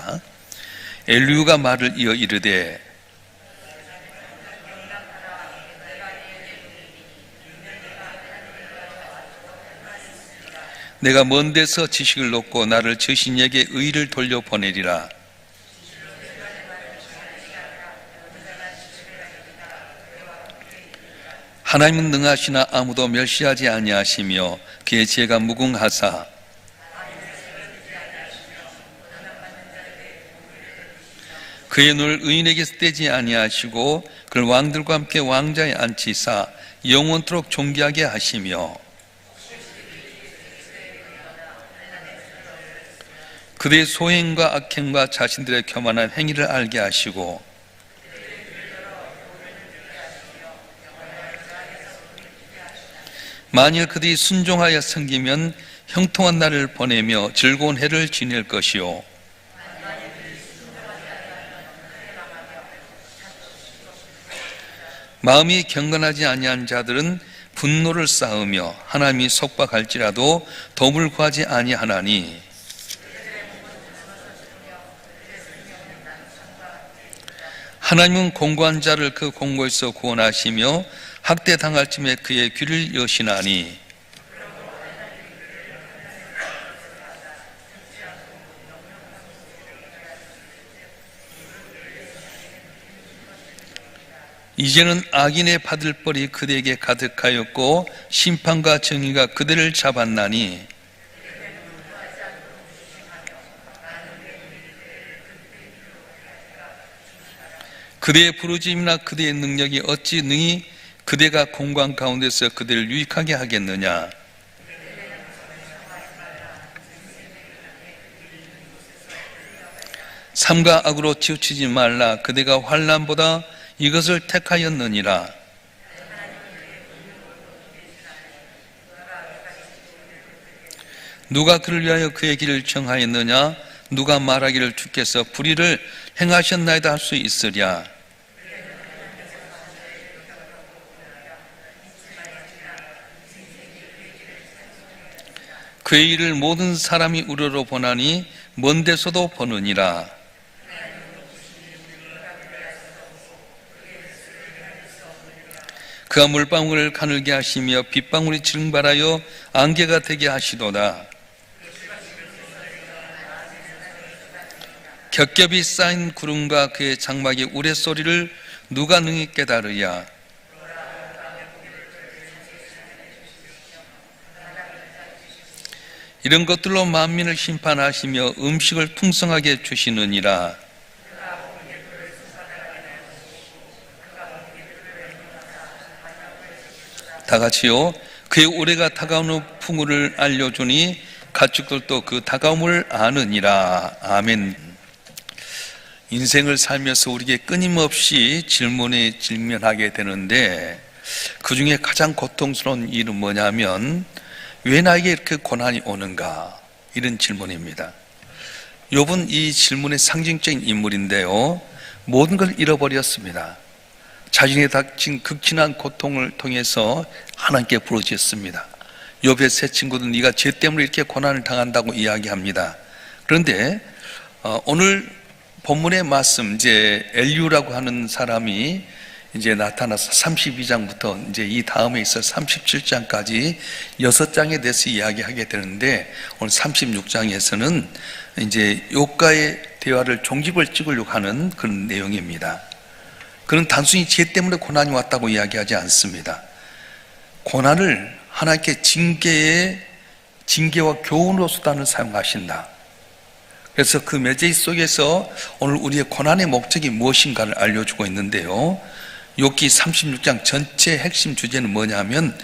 있습니다. 엘리후가 말을 이어 이르되 내가 먼 데서 지식을 얻고 나를 지으신 이에게 의를 돌려보내리라. 하나님은 능하시나 아무도 멸시하지 아니하시며 그의 지혜가 무궁하사 그의 눈을 의인에게서 떼지 아니하시고 그를 왕들과 함께 왕자에 앉히사 영원토록 존귀하게 하시며 그들의 소행과 악행과 자신들의 교만한 행위를 알게 하시고 만일 그들이 순종하여 섬기면 형통한 날을 보내며 즐거운 해를 지낼 것이요 마음이 경건하지 아니한 자들은 분노를 쌓으며 하나님이 속박할지라도 도움을 구하지 아니하나니 하나님은 공고한 자를 그 공고에서 구원하시며 학대당할 쯤에 그의 귀를 여시나니 이제는 악인의 받을 벌이 그들에게 가득하였고 심판과 정의가 그들을 잡았나니 그대의 부르짖음이나 그대의 능력이 어찌 능히 그대가 공고한 가운데서 그대를 유익하게 하겠느냐. 삼가 악으로 치우치지 말라. 그대가 환난보다 이것을 택하였느니라. 누가 그를 위하여 그의 길을 정하였느냐. 누가 말하기를 주께서 불의를 행하셨나이다 할 수 있으랴. 그의 일을 모든 사람이 우러러 보나니 먼 데서도 보느니라. 그가 물방울을 가늘게 하시며 빗방울이 증발하여 안개가 되게 하시도다. 겹겹이 쌓인 구름과 그의 장막의 우레소리를 누가 능히 깨달으랴. 이런 것들로 만민을 심판하시며 음식을 풍성하게 주시느니라. 다 같이요. 그의 올해가 다가오는 풍우를 알려주니 가축들도 그 다가옴을 아느니라. 아멘. 인생을 살면서 우리에게 끊임없이 질문에 직면하게 되는데 그 중에 가장 고통스러운 일은 뭐냐면 왜 나에게 이렇게 고난이 오는가? 이런 질문입니다. 욥은 이 질문의 상징적인 인물인데요. 모든 걸 잃어버렸습니다. 자신에게 닥친 극진한 고통을 통해서 하나님께 부르짖습니다. 욥의 세 친구들은 네가 죄 때문에 이렇게 고난을 당한다고 이야기합니다. 그런데 오늘 본문의 말씀, 이제 엘리후라고 하는 사람이 이제 나타나서 32장부터 이제 이 다음에 있어 37장까지 6장에 대해서 이야기하게 되는데 오늘 36장에서는 이제 욥과의 대화를 종집을 찍으려고 하는 그런 내용입니다. 그는 단순히 죄 때문에 고난이 왔다고 이야기하지 않습니다. 고난을 하나님께 징계와 교훈으로 수단을 사용하신다. 그래서 그 메시지 속에서 오늘 우리의 고난의 목적이 무엇인가를 알려주고 있는데요. 욥기 36장 전체 핵심 주제는 뭐냐면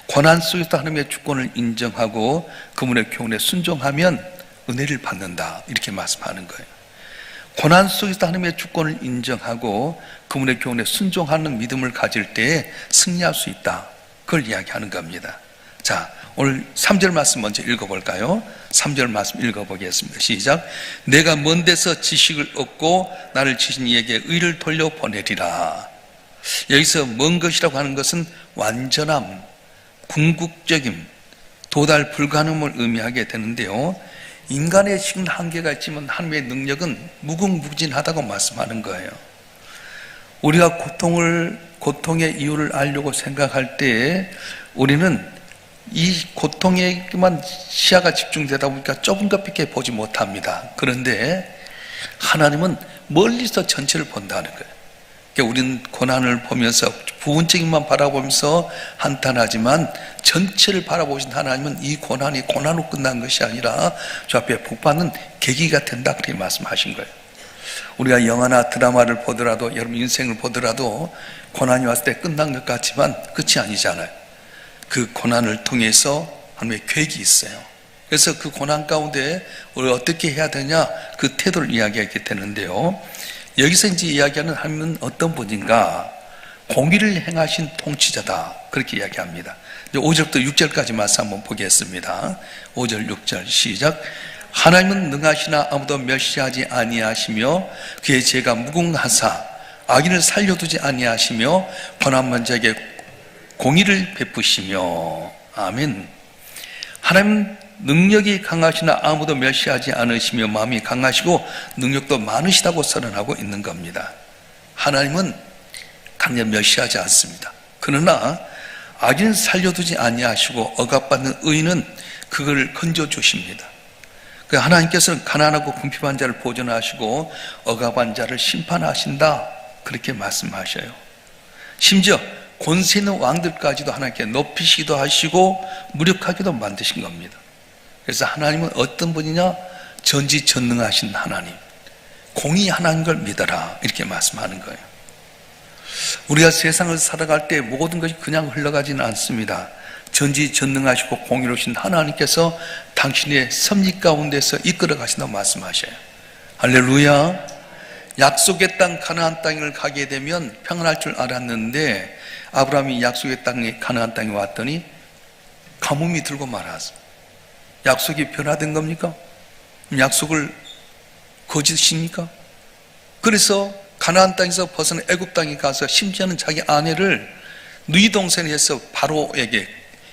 고난 속에서 하나님의 주권을 인정하고 그분의 교훈에 순종하면 은혜를 받는다, 이렇게 말씀하는 거예요. 고난 속에서 하나님의 주권을 인정하고 그분의 교훈에 순종하는 믿음을 가질 때에 승리할 수 있다, 그걸 이야기하는 겁니다. 자, 오늘 3절 말씀 먼저 읽어볼까요? 3절 말씀 읽어보겠습니다. 시작. 내가 먼 데서 지식을 얻고 나를 지신 이에게 의를 돌려보내리라. 여기서 먼 것이라고 하는 것은 완전함, 궁극적임, 도달 불가능을 의미하게 되는데요. 인간의 식은 한계가 있지만 하나님의 능력은 무궁무진하다고 말씀하는 거예요. 우리가 고통의 이유를 알려고 생각할 때 우리는 이 고통에만 시야가 집중되다 보니까 좁은 것밖에 보지 못합니다. 그런데 하나님은 멀리서 전체를 본다는 거예요. 그러니까 우리는 고난을 보면서 부분적인만 바라보면서 한탄하지만 전체를 바라보신 하나님은 이 고난이 고난으로 끝난 것이 아니라 저 앞에 복받는 계기가 된다, 그렇게 말씀하신 거예요. 우리가 영화나 드라마를 보더라도, 여러분 인생을 보더라도 고난이 왔을 때 끝난 것 같지만 끝이 아니잖아요. 그 고난을 통해서 하나님의 계획이 있어요. 그래서 그 고난 가운데 우리가 어떻게 해야 되냐, 그 태도를 이야기하게 되는데요. 여기서 이제 이야기하는 하나님은 어떤 분인가? 공의를 행하신 통치자다, 그렇게 이야기합니다. 5절부터 6절까지 말씀 한번 보겠습니다. 5절 6절 시작. 하나님은 능하시나 아무도 멸시하지 아니하시며 그의 죄가 무궁하사 악인을 살려두지 아니하시며 고난받는 자에게 공의를 베푸시며. 아멘. 하나님은 능력이 강하시나 아무도 멸시하지 않으시며 마음이 강하시고 능력도 많으시다고 선언하고 있는 겁니다. 하나님은 강력 멸시하지 않습니다. 그러나 악인을 살려두지 아니하시고 억압받는 의인은 그걸 건져주십니다. 하나님께서는 가난하고 궁핍한 자를 보존하시고 억압한 자를 심판하신다, 그렇게 말씀하셔요. 심지어 권세 있는 왕들까지도 하나님께 높이시기도 하시고 무력하기도 만드신 겁니다. 그래서 하나님은 어떤 분이냐? 전지전능하신 하나님, 공의 하나님 걸 믿어라, 이렇게 말씀하는 거예요. 우리가 세상을 살아갈 때 모든 것이 그냥 흘러가지는 않습니다. 전지전능하시고 공의로우신 하나님께서 당신의 섭리 가운데서 이끌어 가신다고 말씀하셔요. 할렐루야. 약속의 땅 가나안 땅을 가게 되면 평안할 줄 알았는데 아브라함이 약속의 땅에, 가나안 땅에 왔더니 가뭄이 들고 말았어요. 약속이 변화된 겁니까? 약속을 거짓입니까? 그래서 가나안 땅에서 벗어나 애굽 땅에 가서 심지어는 자기 아내를 누이 동생이 해서 바로에게,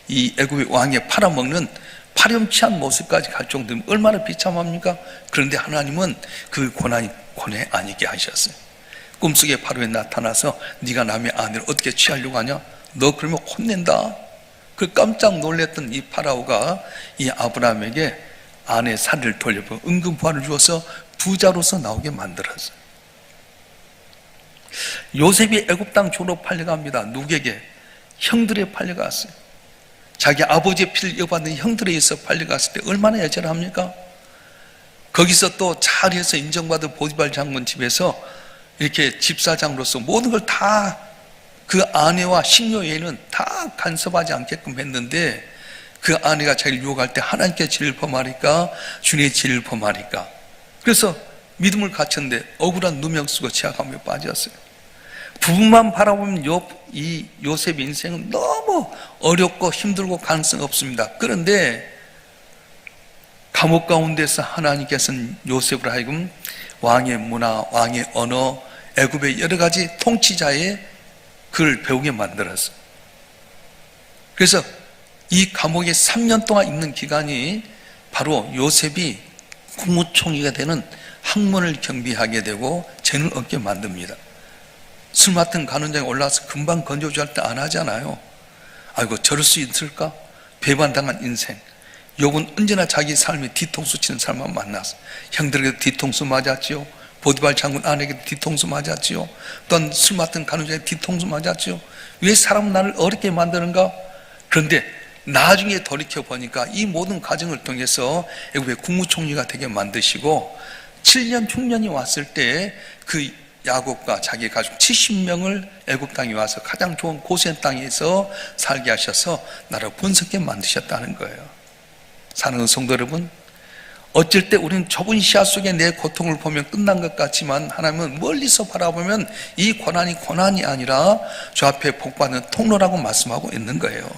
이 애굽의 왕에 팔아먹는 파렴치한 모습까지 갈 정도면 얼마나 비참합니까? 그런데 하나님은 그 고난이 고뇌 아니게 하셨어요. 꿈속에 바로에 나타나서 네가 남의 아내를 어떻게 취하려고 하냐? 너 그러면 혼낸다. 그 깜짝 놀랐던 이 파라오가 이 아브라함에게 아내 살을 돌려보고 은근부활을 주어서 부자로서 나오게 만들었어요. 요셉이 애굽 땅 종으로 팔려갑니다. 누구에게? 형들에 팔려갔어요. 자기 아버지의 피를 이어받는 형들에 의해서 팔려갔을 때 얼마나 애절합니까? 거기서 또 잘해서 인정받은 보디발 장군 집에서 이렇게 집사장으로서 모든 걸 다 그 아내와 식료 외에는 다 간섭하지 않게끔 했는데 그 아내가 자기를 유혹할 때 하나님께 죄를 범하니까, 주님의 죄를 범하니까, 그래서 믿음을 갖췄는데 억울한 누명 쓰고 제약함에 빠졌어요. 부분만 바라보면 이 요셉 인생은 너무 어렵고 힘들고 가능성 없습니다. 그런데 감옥 가운데서 하나님께서는 요셉으로 하여금 왕의 문화, 왕의 언어, 애굽의 여러 가지 통치자의 그를 배우게 만들었어요. 그래서 이 감옥에 3년 동안 있는 기간이 바로 요셉이 국무총리가 되는 학문을 경비하게 되고 재능을 얻게 만듭니다. 술 맡은 간원장에 올라와서 금방 건져주 할 때 안 하잖아요. 아이고 저럴 수 있을까? 배반당한 인생. 욥은 언제나 자기 삶에 뒤통수 치는 사람만 만났어. 형들에게도 뒤통수 맞았지요. 보디발 장군 아내에게도 뒤통수 맞았지요. 또한 술 맡은 간원장에게 뒤통수 맞았지요. 왜 사람은 나를 어렵게 만드는가? 그런데 나중에 돌이켜보니까 이 모든 과정을 통해서 애굽의 국무총리가 되게 만드시고 7년 흉년이 왔을 때 그 야곱과 자기 가족 70명을 애굽 땅에 와서 가장 좋은 고센 땅에서 살게 하셔서 나라를 번성하게 만드셨다는 거예요. 사랑하는 성도 여러분, 어쩔 때 우리는 좁은 시야 속에 내 고통을 보면 끝난 것 같지만 하나님은 멀리서 바라보면 이 고난이 고난이 아니라 저 앞에 복받는 통로라고 말씀하고 있는 거예요.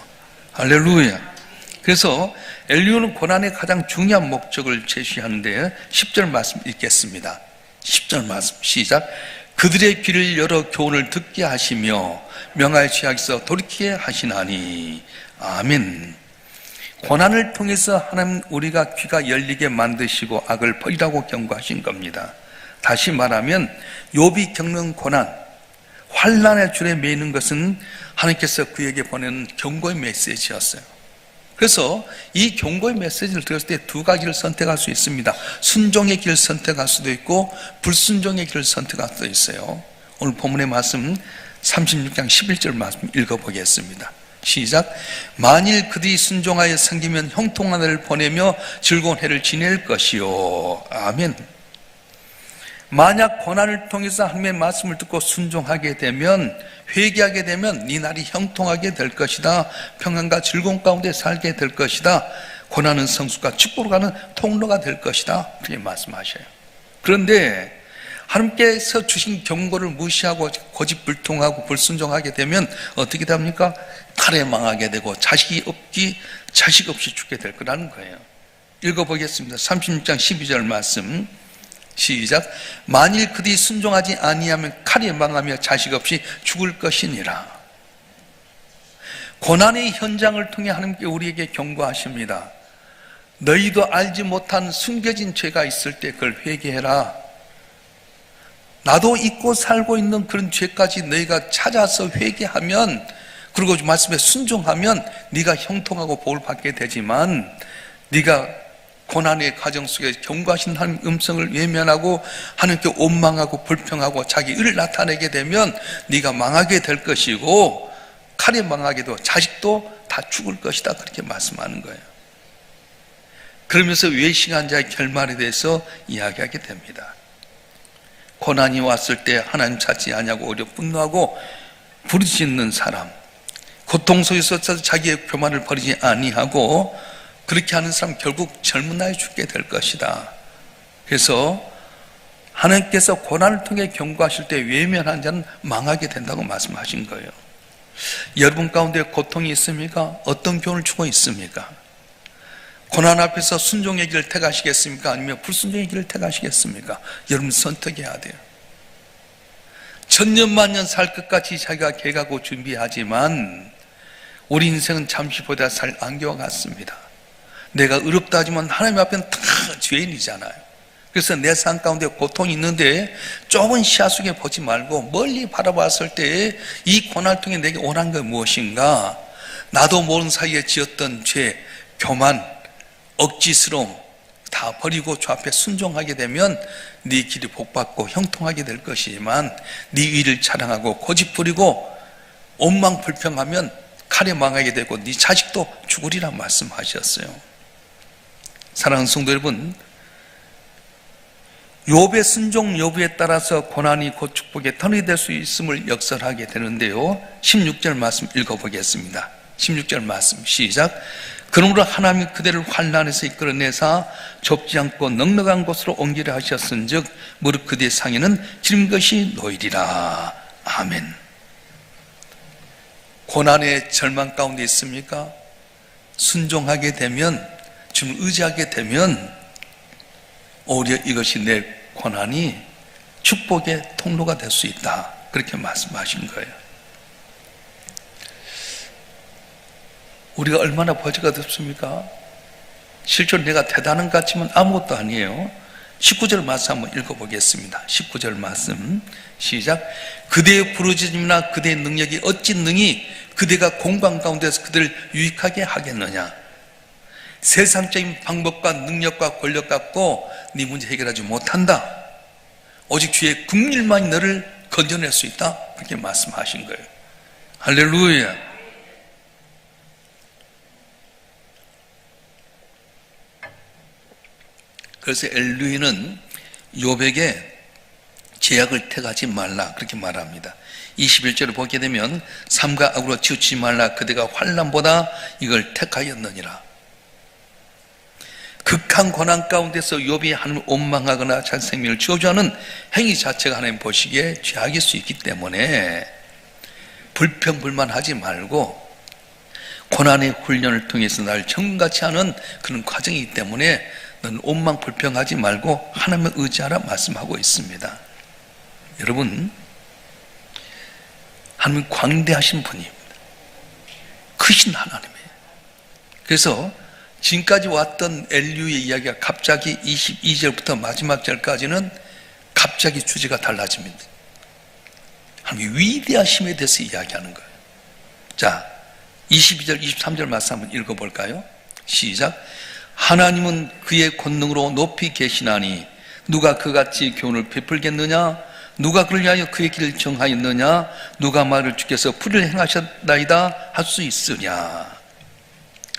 할렐루야. 그래서 엘리야는 고난의 가장 중요한 목적을 제시하는데 10절 말씀 읽겠습니다. 10절 말씀 시작. 그들의 귀를 열어 교훈을 듣게 하시며 명하의 죄악에서 돌이키게 하시나니. 아멘. 고난을 통해서 하나님 우리가 귀가 열리게 만드시고 악을 버리라고 경고하신 겁니다. 다시 말하면 욥이 겪는 고난, 환난의 줄에 매이는 것은 하나님께서 그에게 보내는 경고의 메시지였어요. 그래서 이 경고의 메시지를 들었을 때 두 가지를 선택할 수 있습니다. 순종의 길을 선택할 수도 있고 불순종의 길을 선택할 수도 있어요. 오늘 본문의 말씀 36장 11절 말씀 읽어보겠습니다. 시작. 만일 그들이 순종하여 섬기면 형통한 해를 보내며 즐거운 해를 지낼 것이요. 아멘. 만약 고난을 통해서 하나님의 말씀을 듣고 순종하게 되면, 회개하게 되면 네 날이 형통하게 될 것이다. 평안과 즐거움 가운데 살게 될 것이다. 고난은 성숙과 축복으로 가는 통로가 될 것이다. 그렇게 말씀하셔요. 그런데 하나님께서 주신 경고를 무시하고 고집불통하고 불순종하게 되면 어떻게 됩니까? 칼에 망하게 되고 자식 없이 죽게 될 거라는 거예요. 읽어보겠습니다. 36장 12절 말씀 시작. 만일 그들이 순종하지 아니하면 칼에 망하며 자식 없이 죽을 것이니라. 고난의 현장을 통해 하나님께 우리에게 경고하십니다. 너희도 알지 못한 숨겨진 죄가 있을 때 그걸 회개해라. 나도 잊고 살고 있는 그런 죄까지 너희가 찾아서 회개하면, 그리고 말씀에 순종하면 네가 형통하고 복을 받게 되지만, 네가 고난의 과정 속에 경고하신 하나님 음성을 외면하고 하나님께 원망하고 불평하고 자기 의를 나타내게 되면 네가 망하게 될 것이고, 칼에 망하게도 자식도 다 죽을 것이다. 그렇게 말씀하는 거예요. 그러면서 외식한 자의 결말에 대해서 이야기하게 됩니다. 고난이 왔을 때 하나님 찾지 아니하고 오히려 분노하고 부르짖는 사람, 고통 속에서 자기의 교만을 버리지 아니하고 그렇게 하는 사람 결국 젊은 나이에 죽게 될 것이다. 그래서 하나님께서 고난을 통해 경고하실 때 외면한 자는 망하게 된다고 말씀하신 거예요. 여러분 가운데 고통이 있습니까? 어떤 교훈을 주고 있습니까? 고난 앞에서 순종의 길을 택하시겠습니까? 아니면 불순종의 길을 택하시겠습니까? 여러분 선택해야 돼요. 천년만년 살 것같이 자기가 계획하고 준비하지만 우리 인생은 잠시 보다 살 안개와 같습니다. 내가 의롭다 하지만 하나님 앞에는 다 죄인이잖아요. 그래서 내 삶 가운데 고통이 있는데 좁은 시야 속에 보지 말고 멀리 바라봤을 때 이 고난을 통해 내게 원한 건 무엇인가? 나도 모르는 사이에 지었던 죄, 교만, 억지스러움 다 버리고 주 앞에 순종하게 되면 네 길이 복받고 형통하게 될 것이지만, 네 의를 자랑하고 고집 부리고 원망 불평하면 칼에 망하게 되고 네 자식도 죽으리라 말씀하셨어요. 사랑하는 성도 여러분, 욥의 순종 여부에 따라서 고난이 곧 축복의 터널이 될 수 있음을 역설하게 되는데요, 16절 말씀 읽어보겠습니다. 16절 말씀 시작. 그러므로 하나님이 그대를 환난에서 이끌어내사 좁지 않고 넉넉한 곳으로 옮기려 하셨은즉 무릇 그대의 상에는 기름 것이 놓이리라. 아멘. 고난의 절망 가운데 있습니까? 순종하게 되면, 주님을 의지하게 되면 오히려 이것이 내 고난이 축복의 통로가 될 수 있다. 그렇게 말씀하신 거예요. 우리가 얼마나 버즈가 됐습니까? 실제로 내가 대단한 것 같지만 아무것도 아니에요. 19절 말씀 한번 읽어보겠습니다. 19절 말씀 시작. 그대의 부르짖음이나 그대의 능력이 어찌 능히 그대가 공방 가운데서 그들을 유익하게 하겠느냐. 세상적인 방법과 능력과 권력 갖고 네 문제 해결하지 못한다. 오직 주의 긍휼만이 너를 건져낼 수 있다. 그렇게 말씀하신 거예요. 할렐루야. 그래서 엘루이는 욥에게 제약을 택하지 말라 그렇게 말합니다. 21절을 보게 되면 삼가 악으로 치우치지 말라. 그대가 환난보다 이걸 택하였느니라. 극한 고난 가운데서 욥이 하나님을 원망하거나 자기 생명을 저주하는 행위 자체가 하나님 보시기에 죄악일 수 있기 때문에 불평불만하지 말고 고난의 훈련을 통해서 날 정같이 하는 그런 과정이기 때문에 너는 원망 불평하지 말고 하나님을 의지하라 말씀하고 있습니다. 여러분, 하나님은 광대하신 분입니다. 크신 하나님이에요. 그래서 지금까지 왔던 엘리야의 이야기가 갑자기 22절부터 마지막 절까지는 갑자기 주제가 달라집니다. 하나님의 위대하심에 대해서 이야기하는 거예요. 자, 22절, 23절 말씀 한번 읽어볼까요? 시작. 하나님은 그의 권능으로 높이 계시나니 누가 그같이 교훈을 베풀겠느냐? 누가 그를 위하여 그의 길을 정하였느냐? 누가 말을 주께서 불을 행하셨나이다 할 수 있으냐?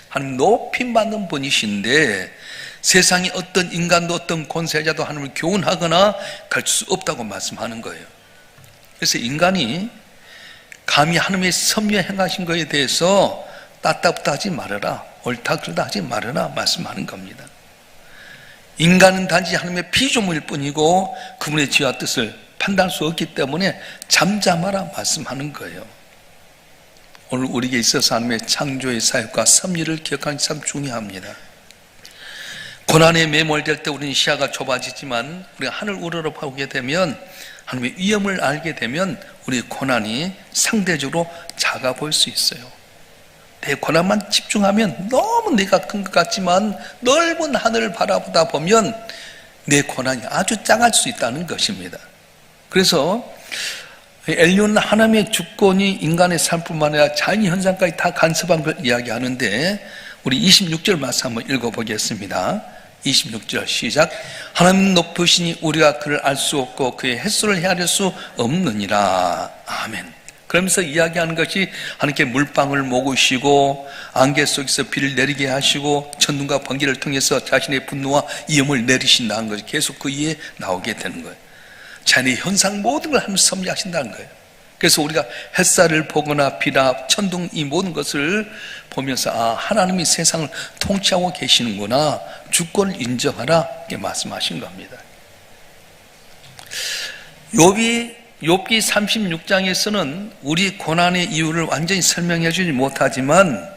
하나님 높임 받는 분이신데 세상에 어떤 인간도 어떤 권세자도 하나님을 교훈하거나 가르칠 수 없다고 말씀하는 거예요. 그래서 인간이 감히 하나님의 섭리에 행하신 것에 대해서 따따붙다 하지 말아라, 옳다 그르다 하지 말아라 말씀하는 겁니다. 인간은 단지 하나님의 피조물일 뿐이고 그분의 지혜와 뜻을 판단할 수 없기 때문에 잠잠하라 말씀하는 거예요. 오늘 우리에게 있어서 하나님의 창조의 사역과 섭리를 기억하는 게 참 중요합니다. 고난에 매몰될 때 우리는 시야가 좁아지지만 우리가 하늘 우러러 보게 되면 하나님의 위엄을 알게 되면 우리의 고난이 상대적으로 작아 보일 수 있어요. 내 고난만 집중하면 너무 내가 큰 것 같지만 넓은 하늘을 바라보다 보면 내 고난이 아주 작을 수 있다는 것입니다. 그래서 엘리야는 하나님의 주권이 인간의 삶뿐만 아니라 자연현상까지 다 간섭한 걸 이야기하는데 우리 26절 말씀 한번 읽어보겠습니다. 26절 시작. 하나님 높으시니 우리가 그를 알 수 없고 그의 햇수를 헤아릴 수 없느니라. 아멘. 그러면서 이야기하는 것이 하나님께 물방울 모으시고 안개 속에서 비를 내리게 하시고 천둥과 번개를 통해서 자신의 분노와 위엄을 내리신다는 것이 계속 그 이에 나오게 되는 거예요. 자연의 현상 모든 걸 하나님 섭리하신다는 거예요. 그래서 우리가 햇살을 보거나 비나 천둥 이 모든 것을 보면서 아, 하나님이 세상을 통치하고 계시는구나, 주권을 인정하라 이렇게 말씀하신 겁니다. 욥기 36장에서는 우리 고난의 이유를 완전히 설명해 주지 못하지만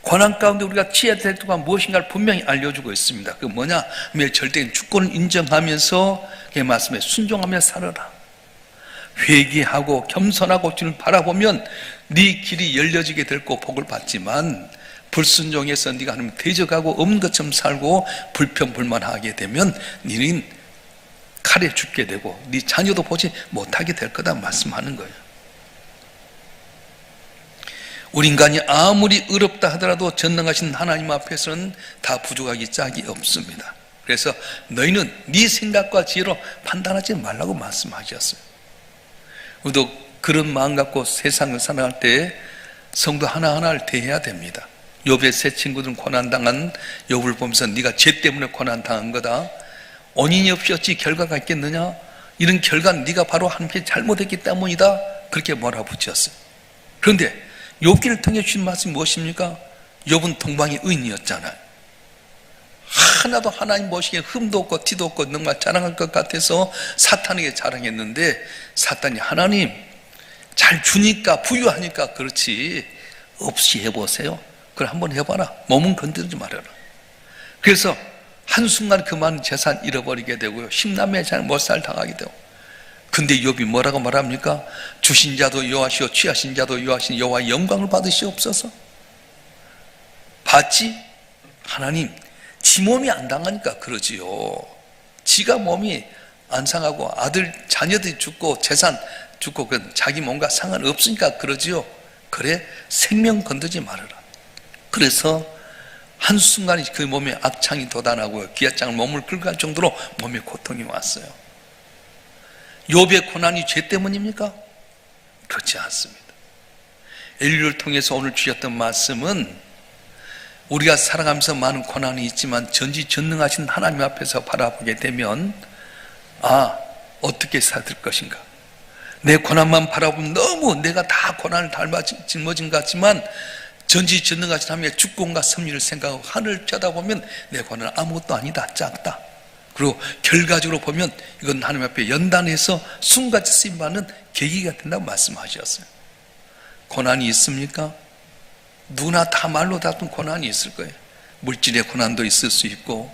고난 가운데 우리가 취해야 될 것과 무엇인가를 분명히 알려주고 있습니다. 그게 뭐냐? 매일 절대적인 주권을 인정하면서 그 말씀에 순종하며 살아라. 회개하고 겸손하고 주를 바라보면 네 길이 열려지게 될 거 복을 받지만 불순종해서 네가 하나님 대적하고 없는 것처럼 살고 불평불만하게 되면 너는 칼에 죽게 되고 네 자녀도 보지 못하게 될 거다 말씀하는 거예요. 우리 인간이 아무리 의롭다 하더라도 전능하신 하나님 앞에서는 다 부족하기 짝이 없습니다. 그래서 너희는 네 생각과 지혜로 판단하지 말라고 말씀하셨어요. 우리도 그런 마음 갖고 세상을 살아갈 때 성도 하나하나를 대해야 됩니다. 욥의 세 친구들은 고난당한 욥을 보면서 네가 죄 때문에 고난당한 거다, 원인이 없이 어찌 결과가 있겠느냐, 이런 결과는 네가 바로 하나님께 잘못했기 때문이다, 그렇게 몰아붙였어요. 그런데 욥기를 통해 주신 말씀이 무엇입니까? 욥은 동방의 의인이었잖아요. 하나도 하나님 보시기에 흠도 없고 티도 없고 정말 자랑할 것 같아서 사탄에게 자랑했는데 사탄이 하나님 잘 주니까 부유하니까 그렇지 없이 해보세요. 그걸 한번 해봐라. 몸은 건드리지 말아라. 그래서 한순간 그 많은 재산 잃어버리게 되고요, 십남의 잘 못살 당하게 되고. 근데 욥이 뭐라고 말합니까? 주신 자도 여호와시오 취하신 자도 여호와신 여호와의 영광을 받으시옵소서. 봤지? 하나님 지 몸이 안 당하니까 그러지요. 지가 몸이 안 상하고 아들 자녀들이 죽고 재산 죽고 자기 몸과 상관없으니까 그러지요. 그래 생명 건드지 말아라. 그래서 한순간에 그 몸에 악창이 돋아나고요, 기아장을 몸을 긁을 할 정도로 몸에 고통이 왔어요. 욥의 고난이 죄 때문입니까? 그렇지 않습니다. 엘리야를 통해서 오늘 주셨던 말씀은 우리가 살아가면서 많은 고난이 있지만 전지전능하신 하나님 앞에서 바라보게 되면 아, 어떻게 살 것인가, 내 고난만 바라보면 너무 내가 다 고난을 짊어진 것 같지만 전지전능하신 하나님의 주권과 섭리를 생각하고 하늘을 쳐다보면 내 고난은 아무것도 아니다, 작다. 그리고 결과적으로 보면 이건 하나님 앞에 연단해서 숨같이 쓰임받는 계기가 된다고 말씀하셨어요. 고난이 있습니까? 누구나 다 말로 다툰 고난이 있을 거예요. 물질의 고난도 있을 수 있고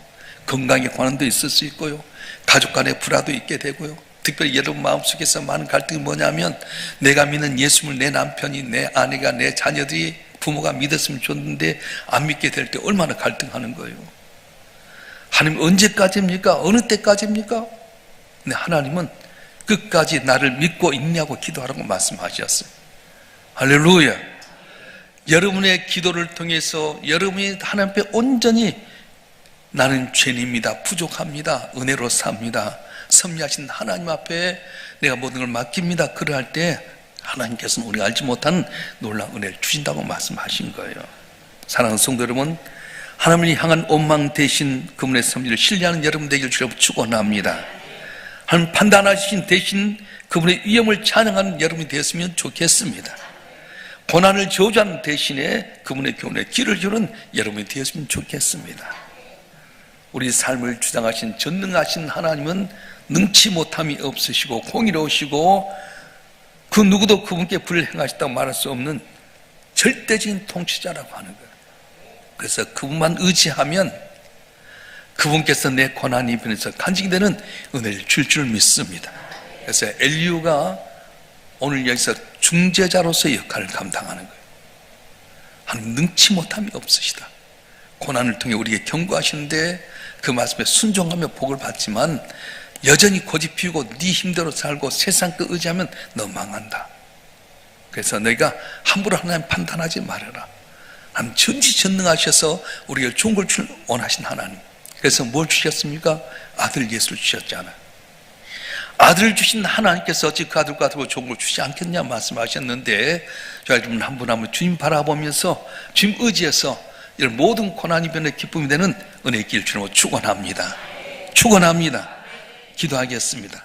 건강의 고난도 있을 수 있고요, 가족 간의 불화도 있게 되고요. 특별히 여러분 마음속에서 많은 갈등이 뭐냐면 내가 믿는 예수님을 내 남편이, 내 아내가, 내 자녀들이 부모가 믿었으면 좋는데 안 믿게 될 때 얼마나 갈등하는 거예요. 하나님 언제까지입니까? 어느 때까지입니까? 근데 하나님은 끝까지 나를 믿고 있냐고 기도하라고 말씀하셨어요. 할렐루야. 여러분의 기도를 통해서 여러분이 하나님 앞에 온전히 나는 죄인입니다, 부족합니다, 은혜로 삽니다, 섭리하신 하나님 앞에 내가 모든 걸 맡깁니다, 그러할 때 하나님께서는 우리가 알지 못하는 놀라운 은혜를 주신다고 말씀하신 거예요. 사랑하는 성도 여러분, 하나님을 향한 원망 대신 그분의 섭리를 신뢰하는 여러분 되기를 주여 축원합니다. 하나님 판단하신 대신 그분의 위엄을 찬양하는 여러분이 되었으면 좋겠습니다. 고난을 저주하는 대신에 그분의 교훈에 귀를 기울이는 여러분이 되었으면 좋겠습니다. 우리 삶을 주장하신 전능하신 하나님은 능치 못함이 없으시고 공의로우시고 그 누구도 그분께 불을 행하셨다고 말할 수 없는 절대적인 통치자라고 하는 거예요. 그래서 그분만 의지하면 그분께서 내 고난 이변에서 간직이 되는 은혜를 줄 믿습니다. 그래서 엘리후가 오늘 여기서 중재자로서의 역할을 감당하는 거예요. 하나님 능치 못함이 없으시다. 고난을 통해 우리에게 경고하시는데 그 말씀에 순종하며 복을 받지만 여전히 고집 피우고 네 힘대로 살고 세상 거 의지하면 너 망한다. 그래서 너희가 함부로 하나님 판단하지 말아라. 하나님 전지전능하셔서 우리에게 좋은 걸 원하신 하나님. 그래서 뭘 주셨습니까? 아들 예수를 주셨잖아요. 아들을 주신 하나님께서 어찌 그 아들과 더불어 좋은 걸 주지 않겠냐 말씀하셨는데 저희 여러분 한 분 한 분 주님 바라보면서 주님 의지해서 이런 모든 고난 이변의 기쁨이 되는 은혜의 길 주님으로 축원합니다. 축원합니다. 기도하겠습니다.